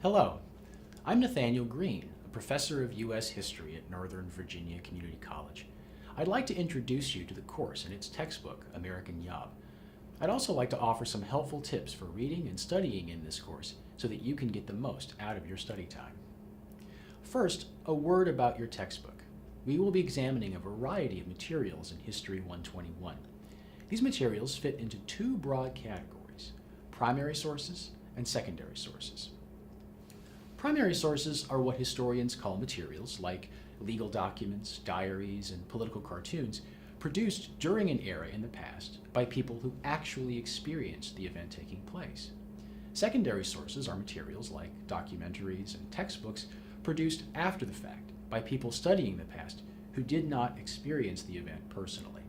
Hello, I'm Nathaniel Green, a professor of U.S. History at Northern Virginia Community College. I'd like to introduce you to the course and its textbook, American Yob. I'd also like to offer some helpful tips for reading and studying in this course so that you can get the most out of your study time. First, a word about your textbook. We will be examining a variety of materials in History 121. These materials fit into two broad categories: primary sources and secondary sources. Primary sources are what historians call materials like legal documents, diaries, and political cartoons produced during an era in the past by people who actually experienced the event taking place. Secondary sources are materials like documentaries and textbooks produced after the fact by people studying the past who did not experience the event personally.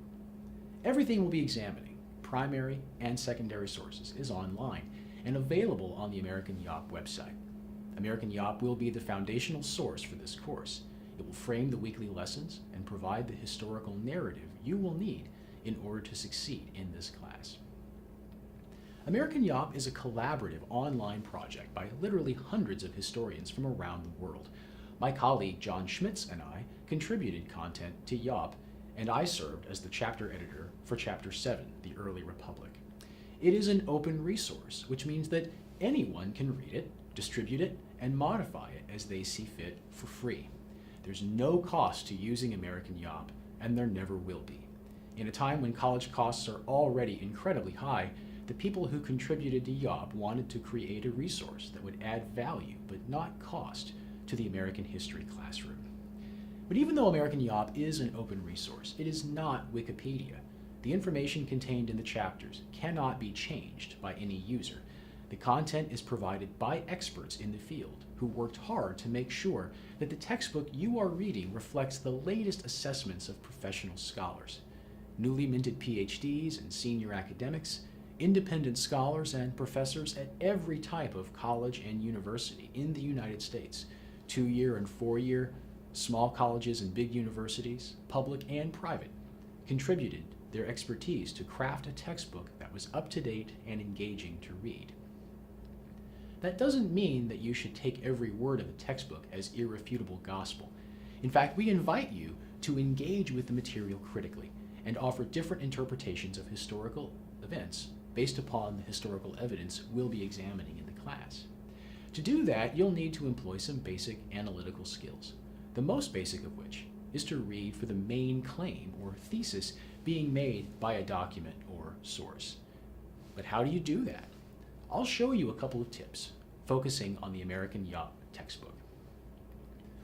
Everything we'll be examining, primary and secondary sources, is online and available on the American Yob website. American Yob will be the foundational source for this course. It will frame the weekly lessons and provide the historical narrative you will need in order to succeed in this class. American Yob is a collaborative online project by literally hundreds of historians from around the world. My colleague John Schmitz and I contributed content to Yob, and I served as the chapter editor for Chapter 7, The Early Republic. It is an open resource, which means that anyone can read it, distribute it, and modify it as they see fit for free. There's no cost to using American Yob, and there never will be. In a time when college costs are already incredibly high, the people who contributed to Yob wanted to create a resource that would add value, but not cost, to the American history classroom. But even though American Yob is an open resource, it is not Wikipedia. The information contained in the chapters cannot be changed by any user. The content is provided by experts in the field who worked hard to make sure that the textbook you are reading reflects the latest assessments of professional scholars. Newly minted PhDs and senior academics, independent scholars and professors at every type of college and university in the United States, 2-year and 4-year, small colleges and big universities, public and private, contributed their expertise to craft a textbook that was up to date and engaging to read. That doesn't mean that you should take every word of a textbook as irrefutable gospel. In fact, we invite you to engage with the material critically and offer different interpretations of historical events based upon the historical evidence we'll be examining in the class. To do that, you'll need to employ some basic analytical skills, the most basic of which is to read for the main claim or thesis being made by a document or source. But how do you do that? I'll show you a couple of tips, focusing on the American Yob textbook.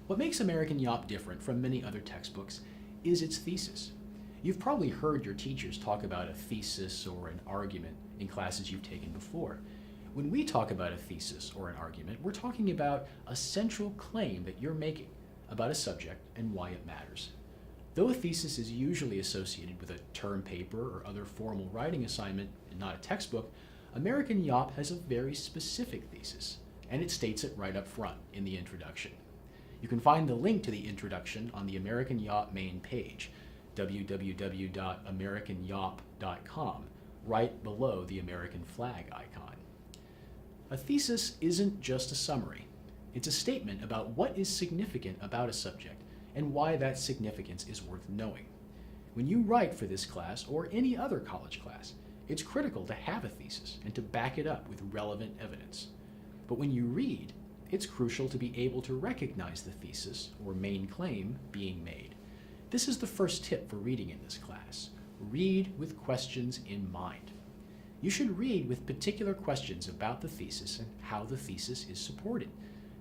What makes American Yob different from many other textbooks is its thesis. You've probably heard your teachers talk about a thesis or an argument in classes you've taken before. When we talk about a thesis or an argument, we're talking about a central claim that you're making about a subject and why it matters. Though a thesis is usually associated with a term paper or other formal writing assignment and not a textbook, American Yob has a very specific thesis, and it states it right up front in the introduction. You can find the link to the introduction on the American Yob main page, www.americanyob.com, right below the American flag icon. A thesis isn't just a summary. It's a statement about what is significant about a subject and why that significance is worth knowing. When you write for this class or any other college class, it's critical to have a thesis and to back it up with relevant evidence. But when you read, it's crucial to be able to recognize the thesis or main claim being made. This is the first tip for reading in this class. Read with questions in mind. You should read with particular questions about the thesis and how the thesis is supported.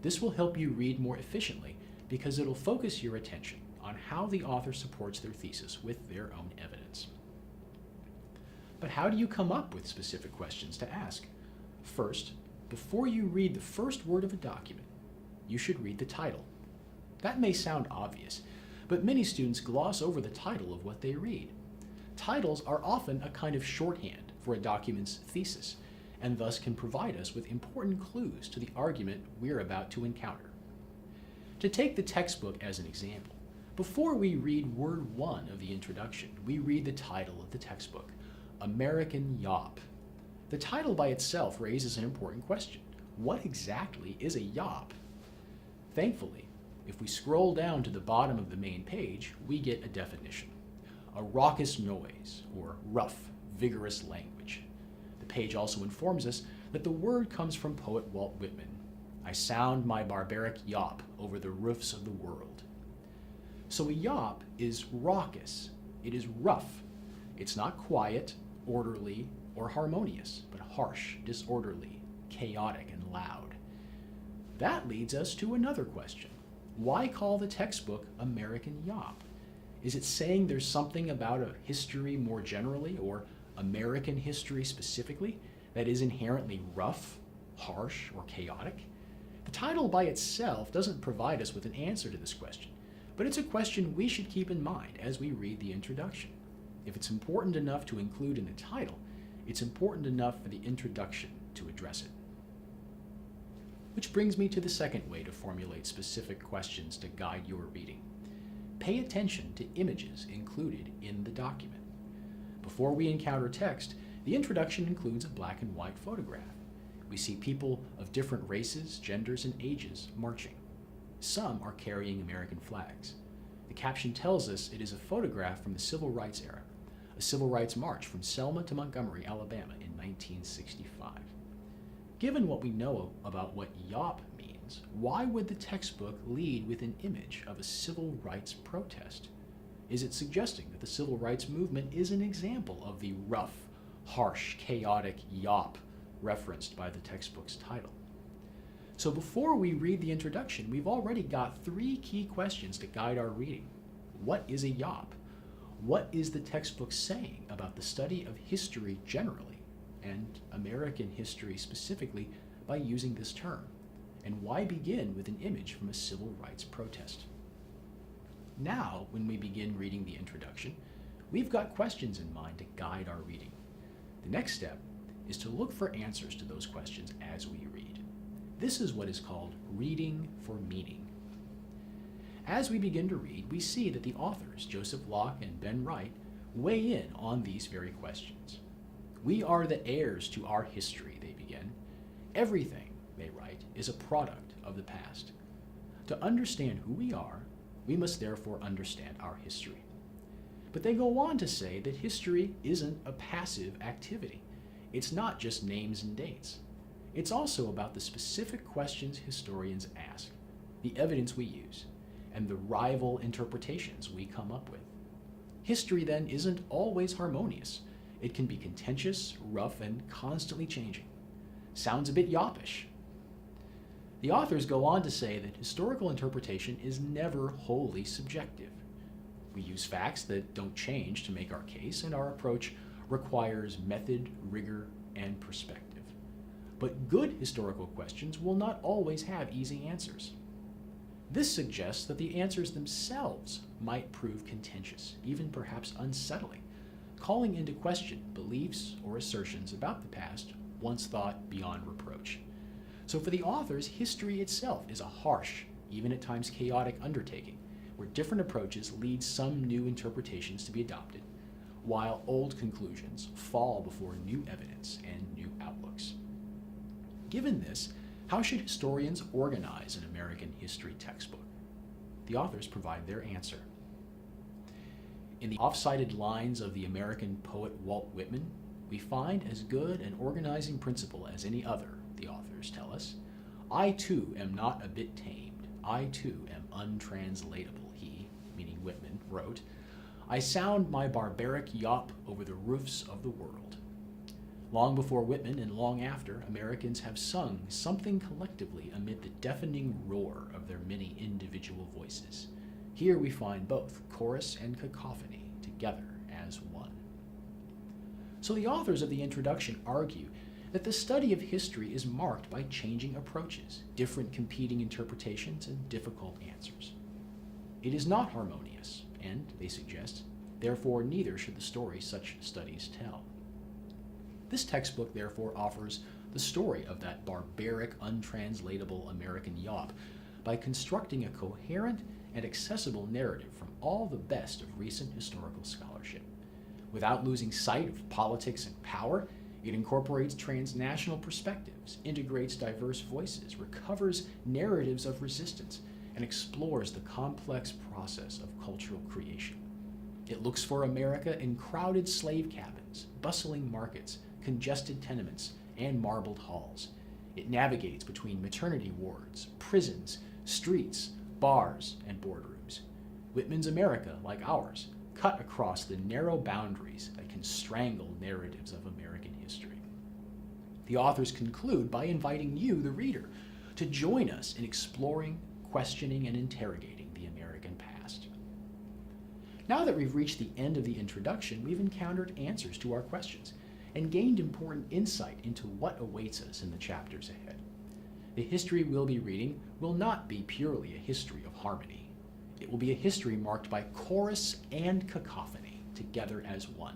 This will help you read more efficiently because it'll focus your attention on how the author supports their thesis with their own evidence. But how do you come up with specific questions to ask? First, before you read the first word of a document, you should read the title. That may sound obvious, but many students gloss over the title of what they read. Titles are often a kind of shorthand for a document's thesis, and thus can provide us with important clues to the argument we're about to encounter. To take the textbook as an example, before we read word 1 of the introduction, we read the title of the textbook, American Yob. The title by itself raises an important question. what exactly is a yop? Thankfully, if we scroll down to the bottom of the main page, we get a definition: a raucous noise, or rough, vigorous language. The page also informs us that the word comes from poet Walt Whitman. I sound my barbaric yop over the roofs of the world. So a yop is raucous. It is rough. It's not quiet, orderly, or harmonious, but harsh, disorderly, chaotic, and loud. That leads us to another question. Why call the textbook American Yop? Is it saying there's something about a history more generally, or American history specifically, that is inherently rough, harsh, or chaotic? The title by itself doesn't provide us with an answer to this question, but it's a question we should keep in mind as we read the introduction. If it's important enough to include in the title, it's important enough for the introduction to address it. Which brings me to the second way to formulate specific questions to guide your reading. Pay attention to images included in the document. Before we encounter text, the introduction includes a black and white photograph. We see people of different races, genders, and ages marching. Some are carrying American flags. The caption tells us it is a photograph from the Civil Rights era, a civil rights march from Selma to Montgomery, Alabama in 1965. Given what we know about what yop means, why would the textbook lead with an image of a civil rights protest? Is it suggesting that the civil rights movement is an example of the rough, harsh, chaotic yop referenced by the textbook's title? So before we read the introduction, we've already got three key questions to guide our reading. What is a yop? What is the textbook saying about the study of history generally, and American history specifically, by using this term? And why begin with an image from a civil rights protest? Now, when we begin reading the introduction, we've got questions in mind to guide our reading. The next step is to look for answers to those questions as we read. This is what is called reading for meaning. As we begin to read, we see that the authors, Joseph Locke and Ben Wright, weigh in on these very questions. We are the heirs to our history, they begin. Everything, they write, is a product of the past. To understand who we are, we must therefore understand our history. But they go on to say that history isn't a passive activity. It's not just names and dates. It's also about the specific questions historians ask, the evidence we use, and the rival interpretations we come up with. History, then, isn't always harmonious. It can be contentious, rough, and constantly changing. Sounds a bit yoppish. The authors go on to say that historical interpretation is never wholly subjective. We use facts that don't change to make our case, and our approach requires method, rigor, and perspective. But good historical questions will not always have easy answers. This suggests that the answers themselves might prove contentious, even perhaps unsettling, calling into question beliefs or assertions about the past once thought beyond reproach. So for the authors, history itself is a harsh, even at times chaotic undertaking, where different approaches lead some new interpretations to be adopted, while old conclusions fall before new evidence and new outlooks. Given this, how should historians organize an American history textbook? The authors provide their answer. In the oft-cited lines of the American poet Walt Whitman, we find as good an organizing principle as any other, the authors tell us. I too am not a bit tamed. I too am untranslatable, he, meaning Whitman, wrote. I sound my barbaric yop over the roofs of the world. Long before Whitman and long after, Americans have sung something collectively amid the deafening roar of their many individual voices. Here we find both chorus and cacophony together as one. So the authors of the introduction argue that the study of history is marked by changing approaches, different competing interpretations, and difficult answers. It is not harmonious, and, they suggest, therefore neither should the story such studies tell. This textbook therefore offers the story of that barbaric, untranslatable American yop by constructing a coherent and accessible narrative from all the best of recent historical scholarship. Without losing sight of politics and power, It incorporates transnational perspectives, integrates diverse voices, recovers narratives of resistance, and explores the complex process of cultural creation. It looks for America in crowded slave cabins, bustling markets, congested tenements, and marbled halls. It navigates between maternity wards, prisons, streets, bars, and boardrooms. Whitman's America, like ours, cut across the narrow boundaries that can strangle narratives of American history. The authors conclude by inviting you, the reader, to join us in exploring, questioning, and interrogating the American past. Now that we've reached the end of the introduction, we've encountered answers to our questions and gained important insight into what awaits us in the chapters ahead. The history we'll be reading will not be purely a history of harmony. It will be a history marked by chorus and cacophony, together as one,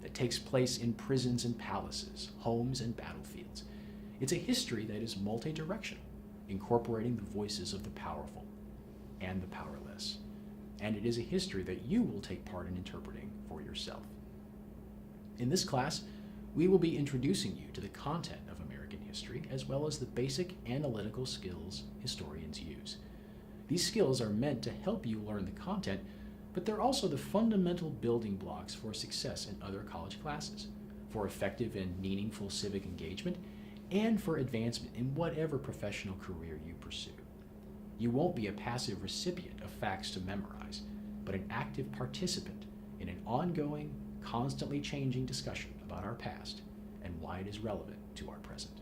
that takes place in prisons and palaces, homes and battlefields. It's a history that is multi-directional, incorporating the voices of the powerful and the powerless. And it is a history that you will take part in interpreting for yourself. In this class, we will be introducing you to the content of American history, as well as the basic analytical skills historians use. These skills are meant to help you learn the content, but they're also the fundamental building blocks for success in other college classes, for effective and meaningful civic engagement, and for advancement in whatever professional career you pursue. You won't be a passive recipient of facts to memorize, but an active participant in an ongoing, constantly changing discussion about our past and why it is relevant to our present.